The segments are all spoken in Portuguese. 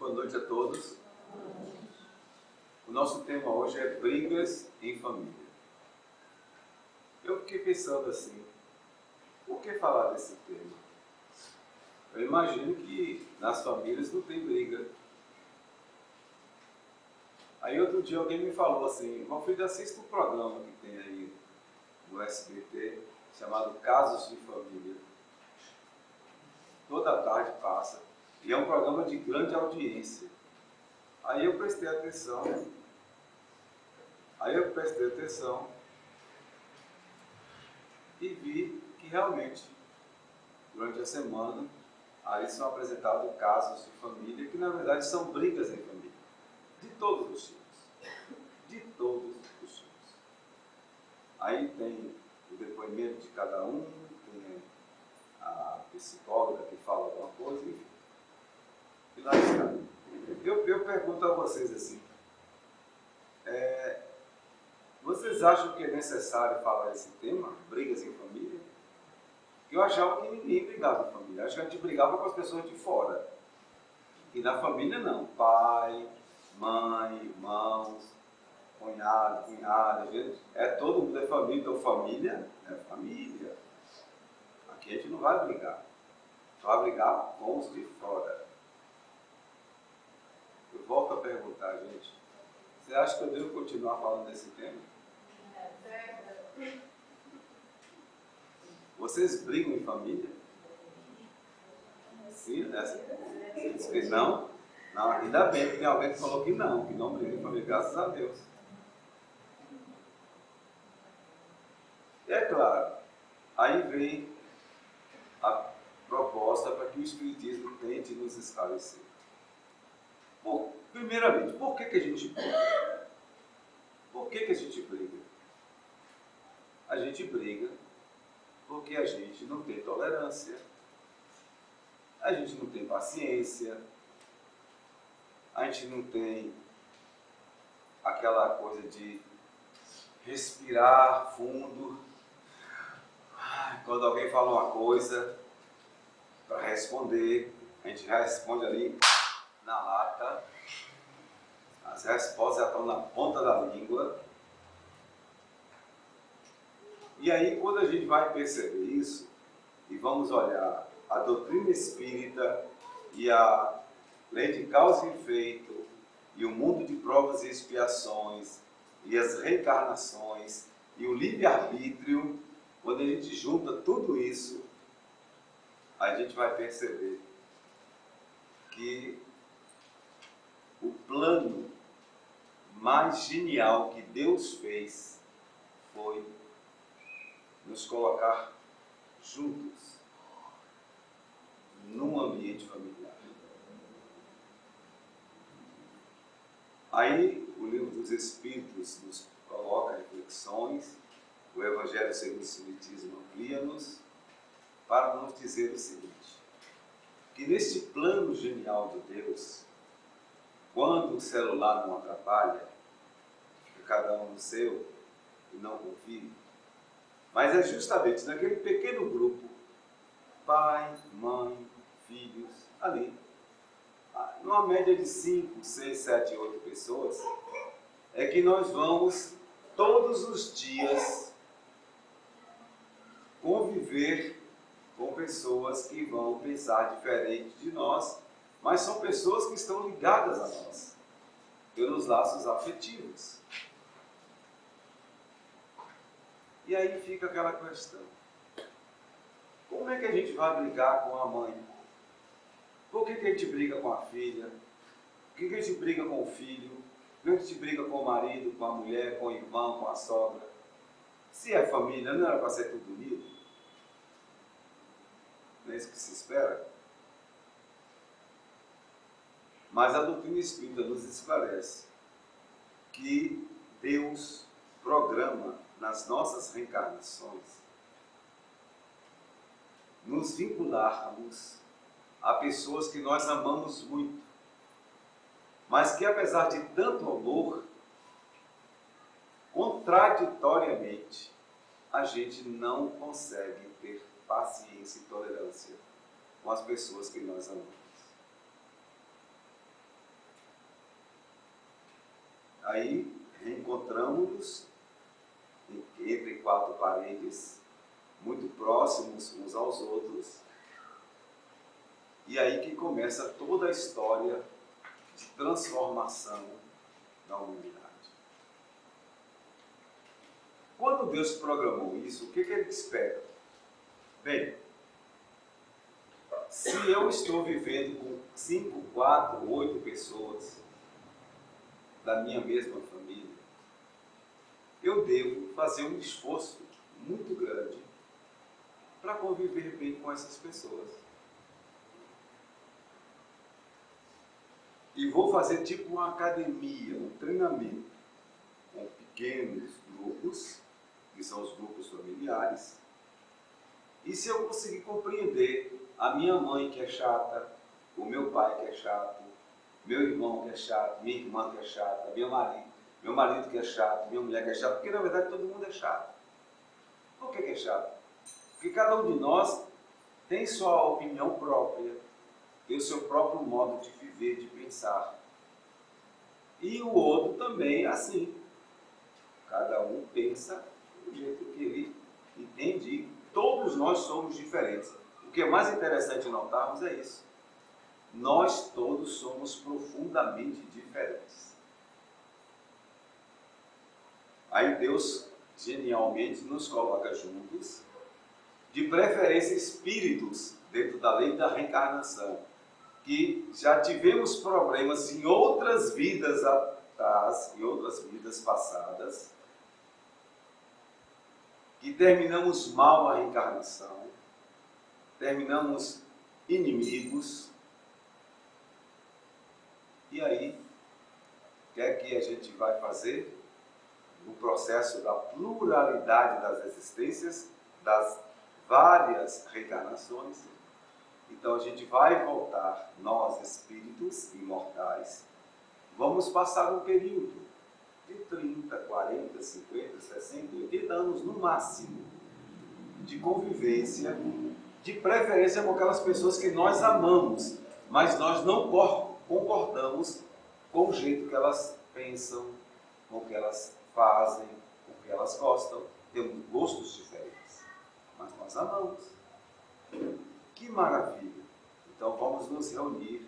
Boa noite a todos. O nosso tema hoje é brigas em família. Eu fiquei pensando assim, por que falar desse tema? Eu imagino que nas famílias não tem briga. Aí outro dia alguém me falou assim, meu filho, assista um programa que tem aí no SBT, chamado Casos de Família. Toda tarde passa, e é um programa de grande audiência. Aí eu prestei atenção e vi que realmente, durante a semana, aí são apresentados casos de família que na verdade são brigas em família, de todos os tipos, de todos os tipos. Aí tem o depoimento de cada um, tem a psicóloga que fala alguma coisa, enfim. E lá está. Eu pergunto a vocês assim, vocês acham que é necessário falar esse tema, brigas em família? Eu achava que ninguém brigava em família, acho que a gente brigava com as pessoas de fora. E na família não, pai, mãe, irmãos, cunhado, cunhada, gente, todo mundo é família, então família é família. Aqui a gente não vai brigar, só vai brigar com os de fora. Eu volto a perguntar, gente, você acha que eu devo continuar falando desse tema? Vocês brigam em família? Sim, você disse que não? Não, ainda bem que tem alguém que falou que não briga em família, graças a Deus. E é claro, aí vem a proposta para que o Espiritismo tente nos esclarecer. Bom, primeiramente, por que a gente briga? Por que a gente briga? A gente briga porque a gente não tem tolerância, a gente não tem paciência, a gente não tem aquela coisa de respirar fundo. Quando alguém fala uma coisa, para responder, a gente já responde ali na lata, as respostas já estão na ponta da língua. E aí, quando a gente vai perceber isso, e vamos olhar a doutrina espírita e a lei de causa e efeito, e o mundo de provas e expiações, e as reencarnações, e o livre-arbítrio, quando a gente junta tudo isso, a gente vai perceber que o plano mais genial que Deus fez foi nos colocar juntos num ambiente familiar. Aí o Livro dos Espíritos nos coloca reflexões, o Evangelho segundo o Espiritismo amplia-nos para nos dizer o seguinte, que neste plano genial de Deus, quando o celular não atrapalha, fica cada um no seu e não convive, mas é justamente naquele pequeno grupo, pai, mãe, filhos, ali, numa média de 5, 6, 7, 8 pessoas, é que nós vamos todos os dias conviver com pessoas que vão pensar diferente de nós, mas são pessoas que estão ligadas a nós, pelos laços afetivos. E aí fica aquela questão, como é que a gente vai brigar com a mãe? Por que a gente briga com a filha? Por que a gente briga com o filho? Por que a gente briga com o marido, com a mulher, com o irmão, com a sogra? Se é família, não era para ser tudo unido? Não é isso que se espera? Mas a doutrina espírita nos esclarece que Deus programa nas nossas reencarnações nos vincularmos a pessoas que nós amamos muito, mas que apesar de tanto amor, contraditoriamente, a gente não consegue ter paciência e tolerância com as pessoas que nós amamos. Aí reencontramos-nos entre quatro paredes, muito próximos uns aos outros, e aí que começa toda a história de transformação da humanidade. Quando Deus programou isso, o que Ele espera? Bem, se eu estou vivendo com 5, 4, 8 pessoas da minha mesma família, eu devo fazer um esforço muito grande para conviver bem com essas pessoas. E vou fazer tipo uma academia, um treinamento, com pequenos grupos, que são os grupos familiares. E se eu conseguir compreender a minha mãe que é chata, o meu pai que é chato, meu irmão que é chato, minha irmã que é chata, meu marido que é chato, minha mulher que é chata, porque na verdade todo mundo é chato. Por que é chato? Porque cada um de nós tem sua opinião própria, tem o seu próprio modo de viver, de pensar. E o outro também é assim. Cada um pensa do jeito que ele entende. Todos nós somos diferentes. O que é mais interessante notarmos é isso. Nós todos somos profundamente diferentes. Aí Deus genialmente nos coloca juntos, de preferência espíritos, dentro da lei da reencarnação, que já tivemos problemas em outras vidas atrás, em outras vidas passadas, que terminamos mal a reencarnação, terminamos inimigos, e aí, o que é que a gente vai fazer no processo da pluralidade das existências, das várias reencarnações? Então a gente vai voltar, nós espíritos imortais, vamos passar um período de 30, 40, 50, 60, 80 anos no máximo de convivência, de preferência com aquelas pessoas que nós amamos, mas nós não concordamos com o jeito que elas pensam, com o que elas fazem, com o que elas gostam. Temos gostos diferentes, mas nós amamos. Que maravilha! Então vamos nos reunir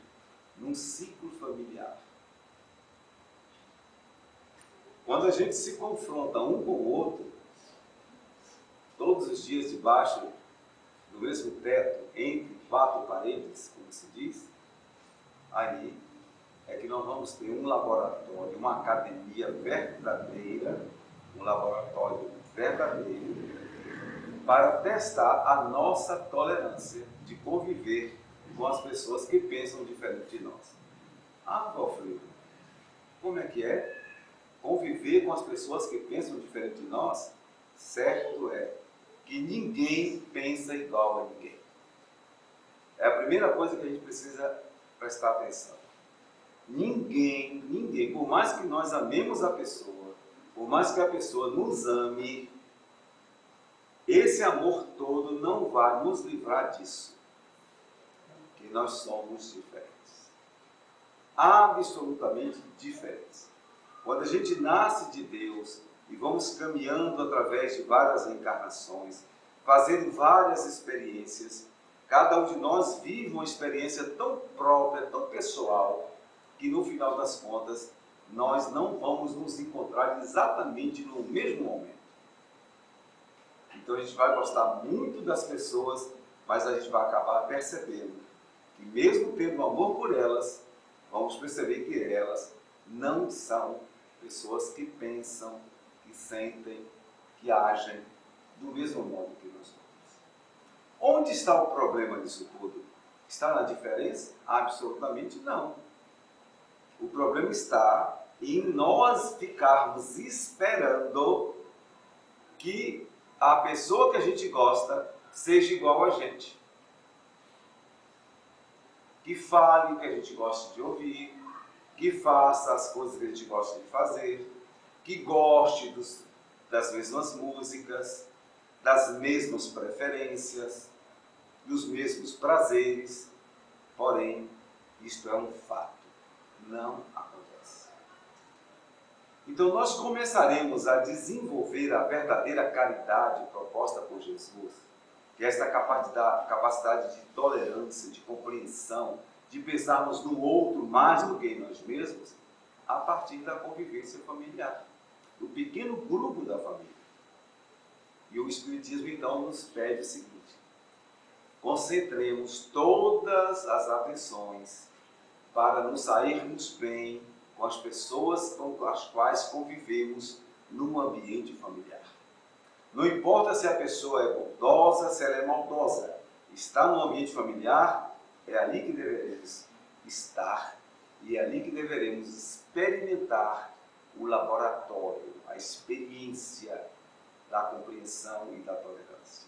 num ciclo familiar. Quando a gente se confronta um com o outro, todos os dias debaixo do mesmo teto, entre quatro paredes, como se diz, aí é que nós vamos ter um laboratório, uma academia verdadeira, um laboratório verdadeiro, para testar a nossa tolerância de conviver com as pessoas que pensam diferente de nós. Ah, Valfrido, como é que é? Conviver com as pessoas que pensam diferente de nós? Certo é que ninguém pensa igual a ninguém. É a primeira coisa que a gente precisa prestar atenção. Ninguém, por mais que nós amemos a pessoa, por mais que a pessoa nos ame, esse amor todo não vai nos livrar disso, que nós somos diferentes. Absolutamente diferentes. Quando a gente nasce de Deus e vamos caminhando através de várias reencarnações, fazendo várias experiências, cada um de nós vive uma experiência tão própria, tão pessoal, que no final das contas nós não vamos nos encontrar exatamente no mesmo momento. Então a gente vai gostar muito das pessoas, mas a gente vai acabar percebendo que mesmo tendo amor por elas, vamos perceber que elas não são pessoas que pensam, que sentem, que agem do mesmo modo que nós somos. Onde está o problema disso tudo? Está na diferença? Absolutamente não. O problema está em nós ficarmos esperando que a pessoa que a gente gosta seja igual a gente. Que fale o que a gente gosta de ouvir, que faça as coisas que a gente gosta de fazer, que goste das mesmas músicas, das mesmas preferências, dos mesmos prazeres. Porém, isto é um fato. Não acontece. Então nós começaremos a desenvolver a verdadeira caridade proposta por Jesus, que é esta capacidade de tolerância, de compreensão, de pensarmos no outro mais do que em nós mesmos, a partir da convivência familiar, do pequeno grupo da família. E o Espiritismo então nos pede o seguinte: concentremos todas as atenções para nos sairmos bem com as pessoas com as quais convivemos num ambiente familiar. Não importa se a pessoa é bondosa, se ela é maldosa, está no ambiente familiar, é ali que deveremos estar e é ali que deveremos experimentar o laboratório, a experiência da compreensão e da tolerância.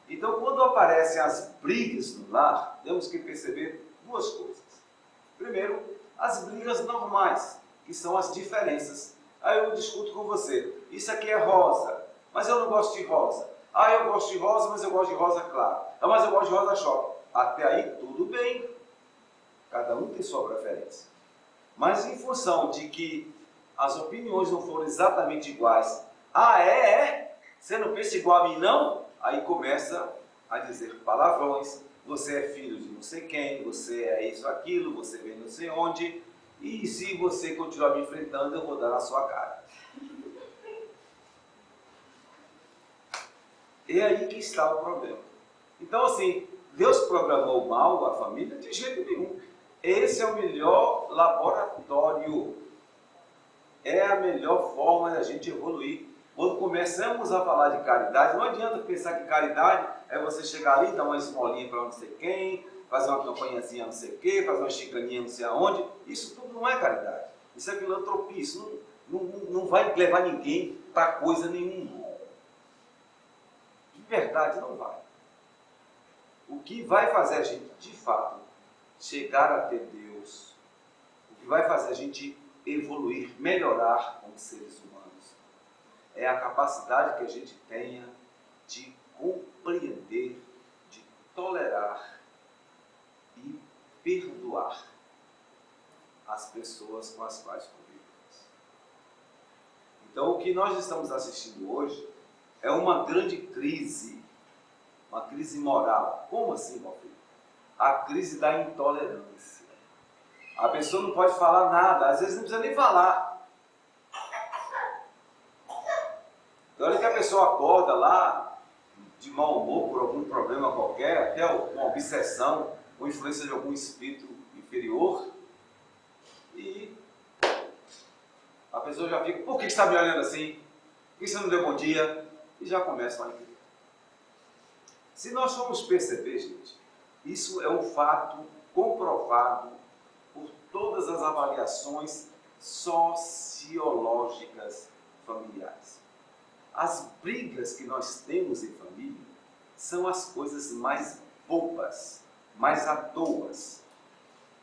Então, quando aparecem as brigas no lar, temos que perceber duas coisas. Primeiro, as brigas normais, que são as diferenças. Aí eu discuto com você, isso aqui é rosa, mas eu não gosto de rosa. Ah, eu gosto de rosa, mas eu gosto de rosa claro. Ah, mas eu gosto de rosa choque. Até aí, tudo bem. Cada um tem sua preferência. Mas em função de que as opiniões não foram exatamente iguais, ah, você não pensa igual a mim, não? Aí começa a dizer palavrões, você é filho de não sei quem, você é isso, aquilo, você vem não sei onde, e se você continuar me enfrentando, eu vou dar na sua cara. É aí que está o problema. Então, assim, Deus programou mal a família? De jeito nenhum. Esse é o melhor laboratório. É a melhor forma da gente evoluir. Quando começamos a falar de caridade, não adianta pensar que caridade é você chegar ali, dar uma esmolinha para não sei quem, fazer uma campanhazinha não sei o quê, fazer uma chicaninha não sei aonde. Isso tudo não é caridade. Isso é filantropia. Isso não vai levar ninguém para coisa nenhuma. De verdade, não vai. O que vai fazer a gente, de fato, chegar a ter Deus, o que vai fazer a gente evoluir, melhorar como seres humanos, é a capacidade que a gente tenha de compreender, de tolerar e perdoar as pessoas com as quais convivemos. Então, o que nós estamos assistindo hoje é uma grande crise, uma crise moral. Como assim, meu filho? A crise da intolerância. A pessoa não pode falar nada, às vezes não precisa nem falar. Na hora que a pessoa acorda lá, de mau humor por algum problema qualquer, até uma obsessão, ou influência de algum espírito inferior, e a pessoa já fica, por que você está me olhando assim? Por que você não deu bom dia? E já começa a entender. Se nós formos perceber, gente, isso é um fato comprovado por todas as avaliações sociológicas familiares. As brigas que nós temos em família são as coisas mais bobas, mais à toa. Se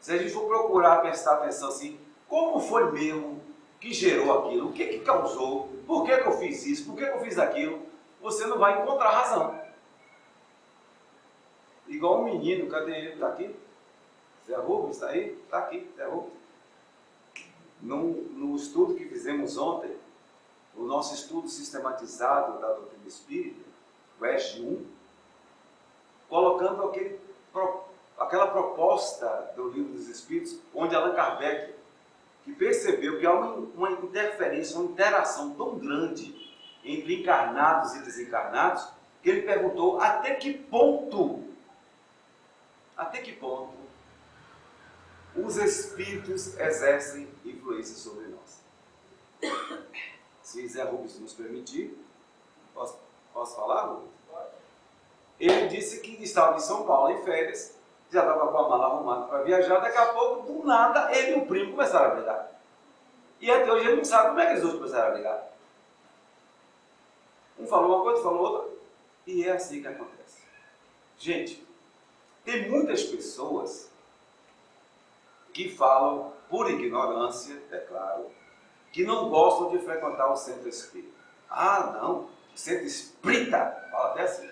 a gente for procurar prestar atenção assim, como foi mesmo que gerou aquilo, o que que causou, por que que eu fiz isso, por que que eu fiz aquilo, você não vai encontrar razão. Igual um menino, cadê ele? Está aqui? Zé Rubens, está aí? Está aqui, Zé Rubens. No estudo que fizemos ontem, o nosso estudo sistematizado da doutrina espírita, o ESG 1, colocando aquela proposta do Livro dos Espíritos, onde Allan Kardec, que percebeu que há uma interferência, uma interação tão grande entre encarnados e desencarnados, que ele perguntou até que ponto os espíritos exercem influência sobre nós. Se Zé Rubens nos permitir, posso falar, Rubens? Ele disse que estava em São Paulo em férias, já estava com a mala arrumada para viajar, daqui a pouco, do nada, ele e o primo começaram a brigar. E até hoje ele não sabe como é que eles dois começaram a brigar. Um falou uma coisa, outro falou outra, e é assim que acontece. Gente, tem muitas pessoas que falam, por ignorância, é claro, que não gostam de frequentar o centro espírita. Ah, não, o centro espírita, fala até assim,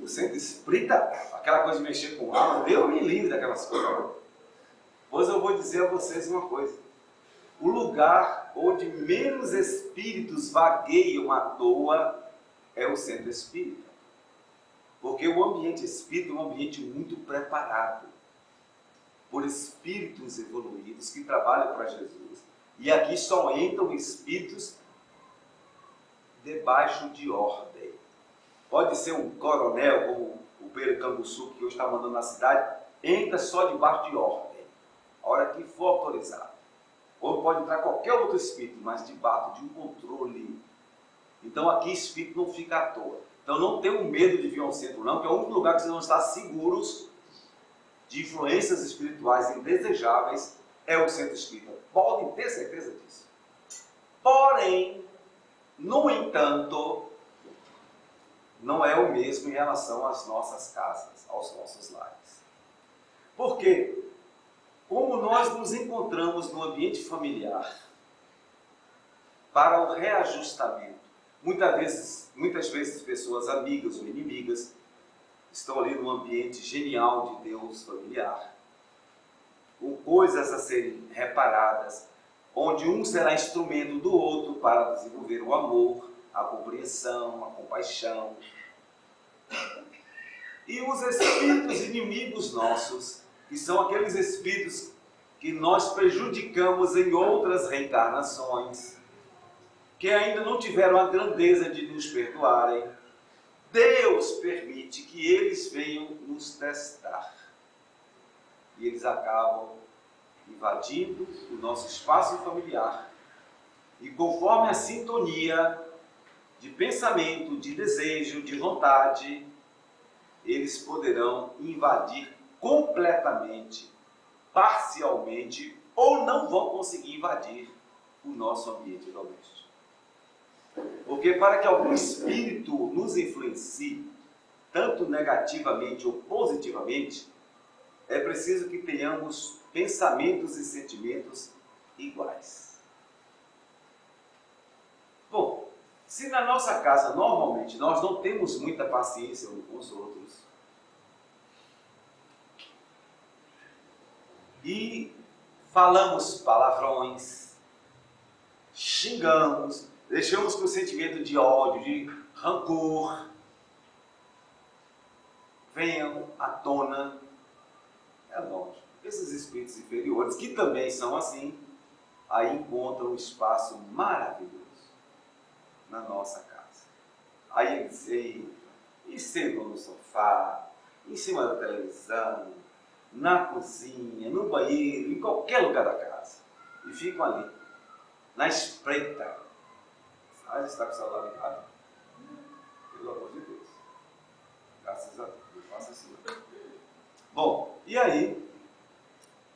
o centro espírita, aquela coisa de mexer com alma, Deus me livre daquelas coisas. Pois eu vou dizer a vocês uma coisa, o lugar onde menos espíritos vagueiam à toa é o centro espírita. Porque o ambiente espírita é um ambiente muito preparado por espíritos evoluídos que trabalham para Jesus. E aqui só entram espíritos debaixo de ordem. Pode ser um coronel, como o Pedro Canguçu, que hoje está mandando na cidade, entra só debaixo de ordem, a hora que for autorizado. Ou pode entrar qualquer outro espírito, mas debaixo de um controle. Então aqui espírito não fica à toa. Então não tenham medo de vir ao centro não, que é o único lugar que vocês vão estar seguros de influências espirituais indesejáveis, é o centro espírita. Podem ter certeza disso. Porém, no entanto, não é o mesmo em relação às nossas casas, aos nossos lares. Por quê? Como nós nos encontramos no ambiente familiar para o reajustamento, muitas vezes pessoas amigas ou inimigas estão ali num ambiente genial de Deus familiar, com coisas a serem reparadas, onde um será instrumento do outro para desenvolver o amor, a compreensão, a compaixão. E os espíritos inimigos nossos, que são aqueles espíritos que nós prejudicamos em outras reencarnações, que ainda não tiveram a grandeza de nos perdoarem, Deus permite que eles venham nos testar. E eles acabam invadindo o nosso espaço familiar. E conforme a sintonia de pensamento, de desejo, de vontade, eles poderão invadir completamente, parcialmente, ou não vão conseguir invadir o nosso ambiente doméstico. Porque para que algum espírito nos influencie, tanto negativamente ou positivamente, é preciso que tenhamos pensamentos e sentimentos iguais. Bom, se na nossa casa, normalmente, nós não temos muita paciência uns com os outros, e falamos palavrões, xingamos, deixamos que o sentimento de ódio, de rancor, venham à tona, é lógico. Esses espíritos inferiores, que também são assim, aí encontram um espaço maravilhoso na nossa casa. Aí eles entram e sentam no sofá, em cima da televisão, na cozinha, no banheiro, em qualquer lugar da casa. E ficam ali, na espreita. Ah, está com o celular ligado? Pelo amor de Deus. Graças a Deus. Não faça assim. Bom, e aí,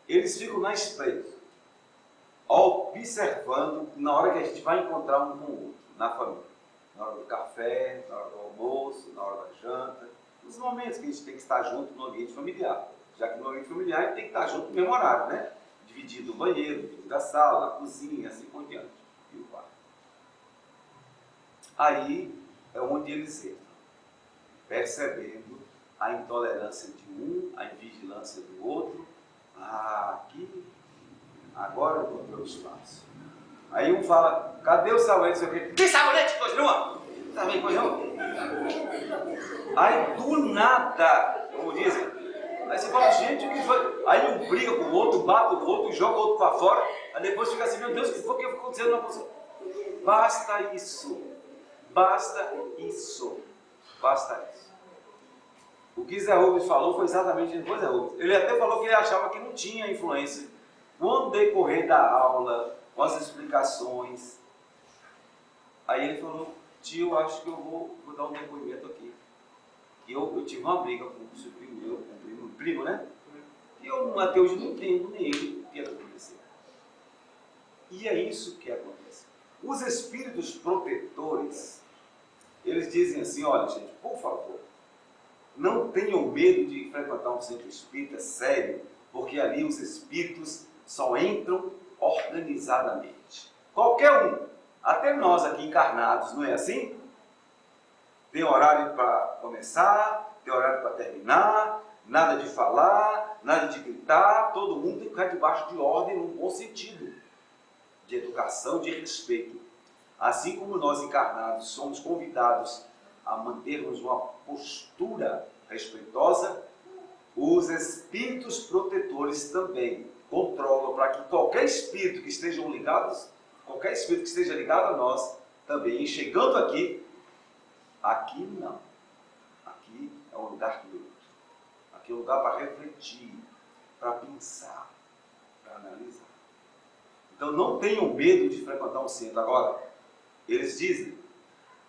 eles ficam na espreita, observando na hora que a gente vai encontrar um com o outro, na família. Na hora do café, na hora do almoço, na hora da janta, nos momentos que a gente tem que estar junto no ambiente familiar. Já que no ambiente familiar a gente tem que estar junto no mesmo horário, né? Dividido o banheiro, dividido a sala, a cozinha, assim por diante. E o quarto. Aí é onde eles entram, percebendo a intolerância de um, a invigilância do outro. Ah, aqui, agora eu encontrei o espaço. Aí um fala, cadê o sabonete? Não sei o quê. Tem sabonete, coisa nenhuma? Sabonete, coisa nenhuma? Aí do nada, como dizem, aí você fala, gente, o que foi? Aí um briga com o outro, bate o outro, joga o outro para fora, aí depois fica assim, meu Deus, o que foi que aconteceu na pessoa? Basta isso, basta isso, basta isso. O que Zé Rubens falou foi exatamente depois Zé Rubens. Ele até falou que ele achava que não tinha influência. No decorrer da aula, com as explicações, aí ele falou, tio, acho que eu vou dar um depoimento aqui. E eu tive uma briga com o sobrinho meu, com o primo, né? E eu até hoje não entendo nem ele o que aconteceu. E é isso que acontece. Os espíritos protetores, eles dizem assim, olha gente, por favor, não tenham medo de frequentar um centro espírita sério, porque ali os espíritos só entram organizadamente. Qualquer um, até nós aqui encarnados, não é assim? Tem horário para começar, tem horário para terminar, nada de falar, nada de gritar, todo mundo tem que ficar debaixo de ordem no bom sentido. educação, de respeito. Assim como nós encarnados somos convidados a mantermos uma postura respeitosa, os espíritos protetores também controlam para que qualquer espírito que esteja ligado a nós, também chegando aqui não. Aqui é um lugar neutro. Aqui é um lugar para refletir, para pensar, para analisar. Então não tenham medo de frequentar um centro. Agora, eles dizem,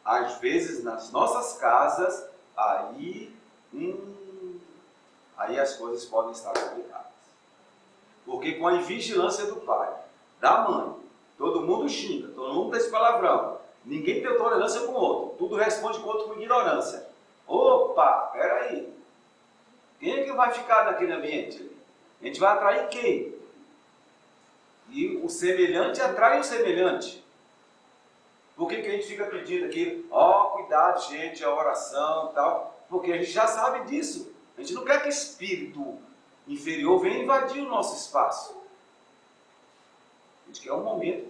às vezes nas nossas casas, aí as coisas podem estar complicadas. Porque com a invigilância do pai, da mãe, todo mundo xinga, todo mundo tem esse palavrão, ninguém tem tolerância com o outro, tudo responde com o outro com ignorância. Opa, peraí, quem é que vai ficar naquele ambiente? A gente vai atrair quem? E o semelhante atrai o semelhante. Por que a gente fica pedindo aqui, cuidado gente, a oração e tal? Porque a gente já sabe disso. A gente não quer que espírito inferior venha invadir o nosso espaço. A gente quer um momento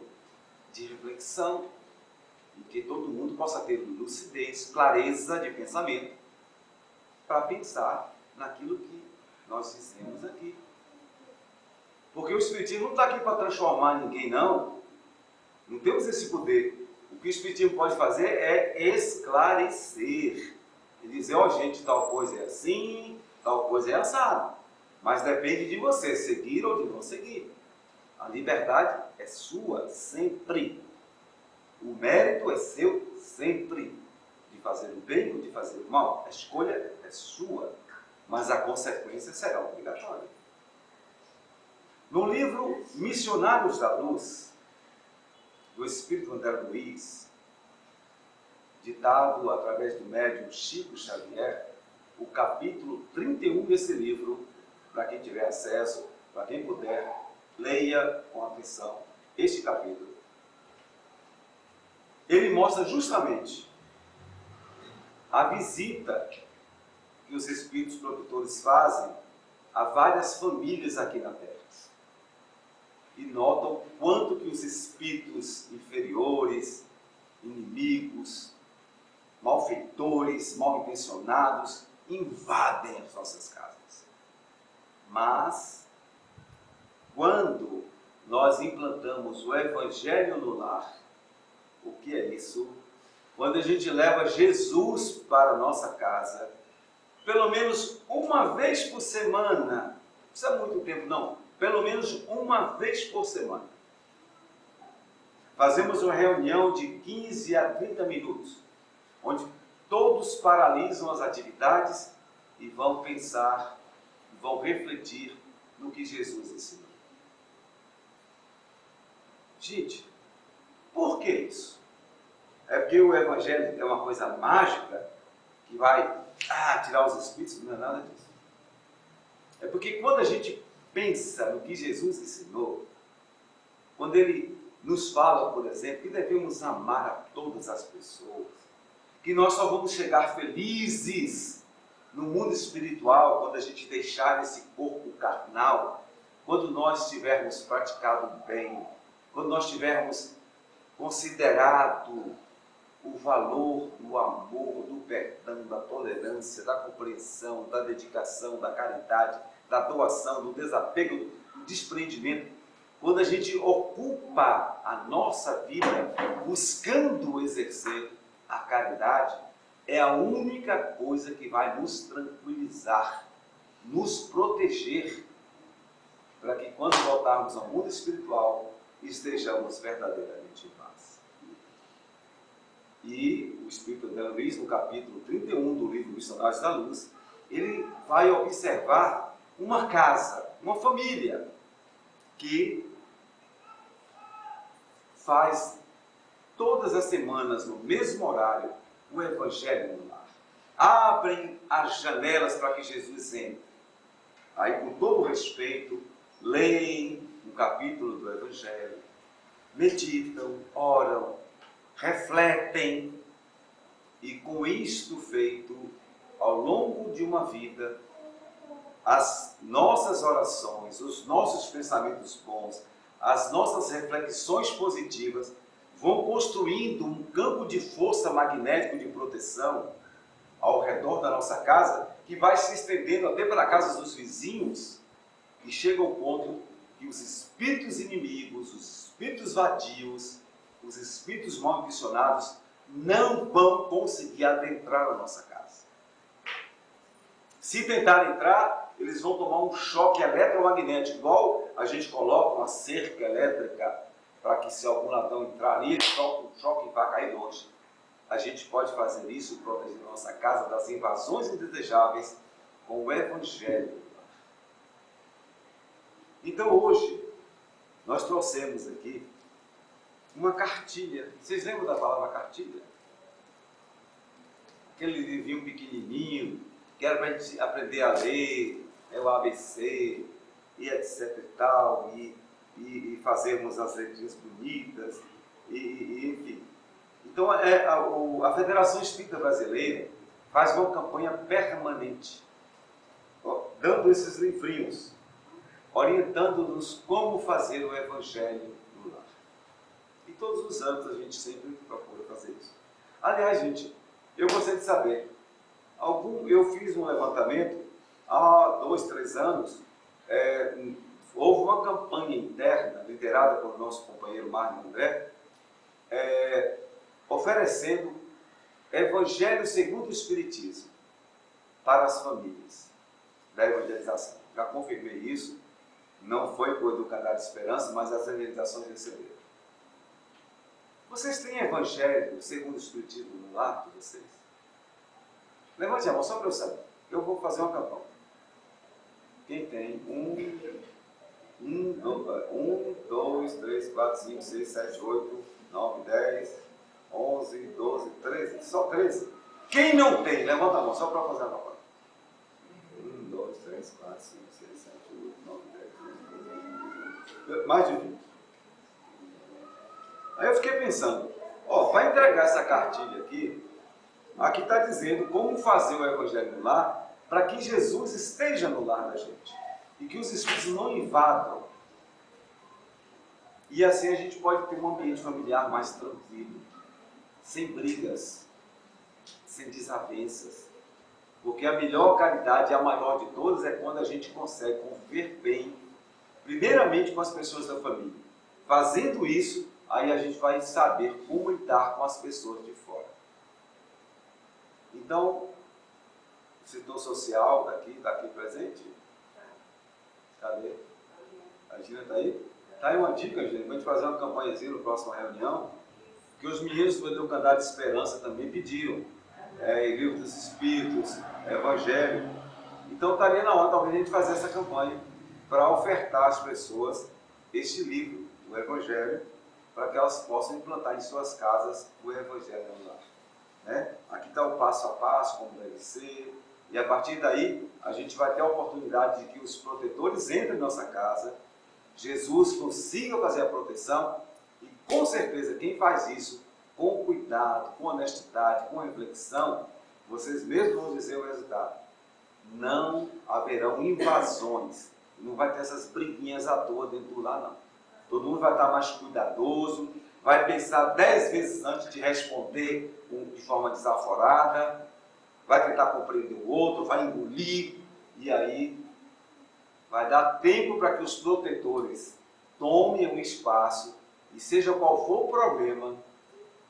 de reflexão, em que todo mundo possa ter lucidez, clareza de pensamento, para pensar naquilo que nós dizemos aqui. Porque o Espiritismo não está aqui para transformar ninguém, não. Não temos esse poder. O que o Espiritismo pode fazer é esclarecer. E dizer, gente, tal coisa é assim, tal coisa é assado. Mas depende de você seguir ou de não seguir. A liberdade é sua, sempre. O mérito é seu, sempre. De fazer o bem ou de fazer o mal. A escolha é sua, mas a consequência será obrigatória. No livro Missionários da Luz, do Espírito André Luiz, ditado através do médium Chico Xavier, o capítulo 31 desse livro, para quem tiver acesso, para quem puder, leia com atenção este capítulo. Ele mostra justamente a visita que os espíritos protetores fazem a várias famílias aqui na Terra. E notam o quanto que os espíritos inferiores, inimigos, malfeitores, mal intencionados, invadem as nossas casas. Mas, quando nós implantamos o Evangelho no lar, o que é isso? Quando a gente leva Jesus para a nossa casa, pelo menos uma vez por semana, não precisa muito tempo não, pelo menos uma vez por semana. Fazemos uma reunião de 15 a 30 minutos, onde todos paralisam as atividades e vão pensar, vão refletir no que Jesus ensinou. Gente, por que isso? É porque o Evangelho é uma coisa mágica que vai tirar os espíritos? Não é nada disso. É porque quando a gente pensa no que Jesus ensinou, quando ele nos fala, por exemplo, que devemos amar a todas as pessoas, que nós só vamos chegar felizes no mundo espiritual quando a gente deixar esse corpo carnal, quando nós tivermos praticado o bem, quando nós tivermos considerado o valor do amor, do perdão, da tolerância, da compreensão, da dedicação, da caridade, da doação, do desapego, do desprendimento, quando a gente ocupa a nossa vida buscando exercer a caridade, é a única coisa que vai nos tranquilizar, nos proteger, para que quando voltarmos ao mundo espiritual, estejamos verdadeiramente em paz. E o Espírito André Luiz, no capítulo 31 do livro Missionários da Luz, ele vai observar uma casa, uma família, que faz todas as semanas, no mesmo horário, o Evangelho no lar. Abrem as janelas para que Jesus entre. Aí, com todo respeito, leem um capítulo do Evangelho, meditam, oram, refletem, e com isto feito, ao longo de uma vida, as nossas orações, os nossos pensamentos bons, as nossas reflexões positivas vão construindo um campo de força magnético de proteção ao redor da nossa casa, que vai se estendendo até para a casa dos vizinhos, e chega ao ponto que os espíritos inimigos, os espíritos vadios, os espíritos mal intencionados não vão conseguir adentrar a nossa casa. Se tentar entrar, eles vão tomar um choque eletromagnético, igual a gente coloca uma cerca elétrica para que, se algum ladrão entrar ali, ele toca um choque e vai cair longe. A gente pode fazer isso, protegendo a nossa casa das invasões indesejáveis com o Evangelho. Então hoje, nós trouxemos aqui uma cartilha. Vocês lembram da palavra cartilha? Aquele livrinho pequenininho, que era para a gente aprender a ler, o ABC, e etc e tal, e fazermos as letrinhas bonitas, enfim. Então, a Federação Espírita Brasileira faz uma campanha permanente, dando esses livrinhos, orientando-nos como fazer o Evangelho no lar. E todos os anos a gente sempre procura fazer isso. Aliás, gente, eu gostaria de saber, eu fiz um levantamento há 2, 3 anos, houve uma campanha interna, liderada pelo nosso companheiro Marlon André, oferecendo Evangelho segundo o Espiritismo para as famílias da evangelização. Já confirmei isso, não foi por Educandário de Esperança, mas as evangelizações receberam. Vocês têm Evangelho segundo o Espiritismo no lar de vocês? Levante a mão, só para eu saber. Eu vou fazer uma campanha. Quem tem? 1, 2, 3, 4, 5, 6, 7, 8, 9, 10, 11, 12, 13. Só 13. Quem não tem? Levanta a mão, só para fazer a campanha. 1, 2, 3, 4, 5, 6, 7, 8, 9, 10, 11, 12. Mais de 20. Aí eu fiquei pensando, para entregar essa cartilha aqui está dizendo como fazer o Evangelho no lar para que Jesus esteja no lar da gente e que os espíritos não invadam. E assim a gente pode ter um ambiente familiar mais tranquilo, sem brigas, sem desavenças. Porque a melhor caridade, a maior de todas, é quando a gente consegue conviver bem, primeiramente com as pessoas da família. Fazendo isso, aí a gente vai saber como lidar com as pessoas de fora. Então, o setor social está aqui presente? Cadê? A Gina está aí? Está aí uma dica, gente, para a gente fazer uma campanhazinha na próxima reunião, que os meninos do Educandário de Esperança também pediram. Livro dos Espíritos, Evangelho. Então estaria na hora, talvez, a gente fazer essa campanha para ofertar às pessoas este livro, o Evangelho, para que elas possam implantar em suas casas o Evangelho no lar. Aqui está o passo a passo, como deve ser, e a partir daí a gente vai ter a oportunidade de que os protetores entrem em nossa casa, Jesus consiga fazer a proteção, e com certeza quem faz isso com cuidado, com honestidade, com reflexão, vocês mesmos vão dizer o resultado. Não haverão invasões, não vai ter essas briguinhas à toa dentro do lar, não. Todo mundo vai estar mais cuidadoso, vai pensar 10 vezes antes de responder de forma desaforada, vai tentar compreender o outro, vai engolir, e aí vai dar tempo para que os protetores tomem um espaço, e seja qual for o problema,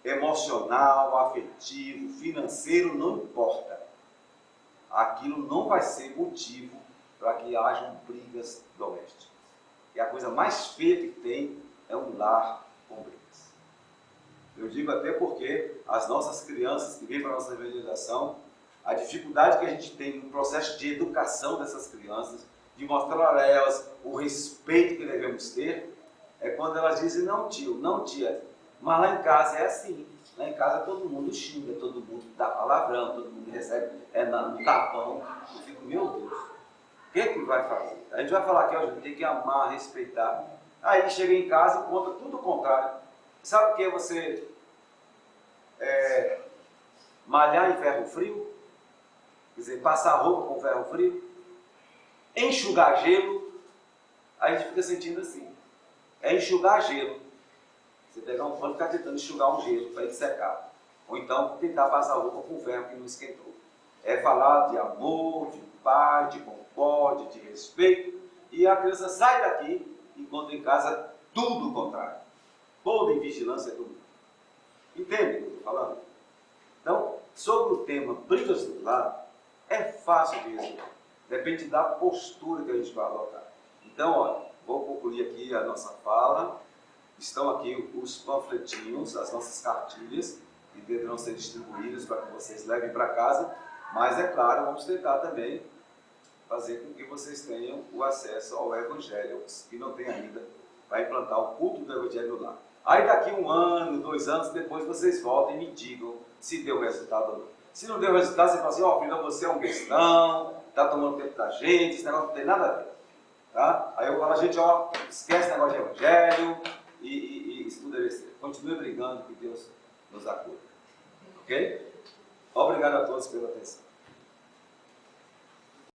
emocional, afetivo, financeiro, não importa. Aquilo não vai ser motivo para que hajam brigas domésticas. E a coisa mais feia que tem é um lar com brigas. Eu digo até porque as nossas crianças que vêm para a nossa evangelização, a dificuldade que a gente tem no processo de educação dessas crianças, de mostrar a elas o respeito que devemos ter, é quando elas dizem, não tio, não tia, mas lá em casa é assim. Lá em casa todo mundo xinga, todo mundo dá palavrão, todo mundo recebe no tapão. Eu fico, meu Deus, o que é que vai fazer? A gente vai falar que a gente tem que amar, respeitar. Aí chega em casa e conta tudo o contrário. Sabe o que é você malhar em ferro frio? Quer dizer, passar roupa com ferro frio? Enxugar gelo? Aí a gente fica sentindo assim. é enxugar gelo. Você pegar um pano e ficar tentando enxugar um gelo para ele secar. Ou então tentar passar a roupa com ferro que não esquentou. É falar de amor, de paz, de concórdia, de respeito. E a criança sai daqui e encontra em casa tudo o contrário. Toda invigilância do mundo. Entende o que eu estou falando? Então, sobre o tema brigas do lar, é fácil de resolver. Depende da postura que a gente vai adotar. Então, olha, vou concluir aqui a nossa fala. Estão aqui os panfletinhos, as nossas cartilhas, que deverão ser distribuídas para que vocês levem para casa. Mas, é claro, vamos tentar também fazer com que vocês tenham o acesso ao Evangelho, os que não têm ainda, para implantar o culto do Evangelho lá. Aí daqui 1 ano, 2 anos, depois vocês voltem e me digam se deu resultado ou não. Se não deu resultado, você fala assim, ó, filho, você é um bestão, está tomando tempo da gente, esse negócio não tem nada a ver. Tá? Aí eu falo, a gente, ó, esquece o negócio de Evangelho e isso tudo é besteira. Continue brigando, que Deus nos acuda. Ok? Obrigado a todos pela atenção.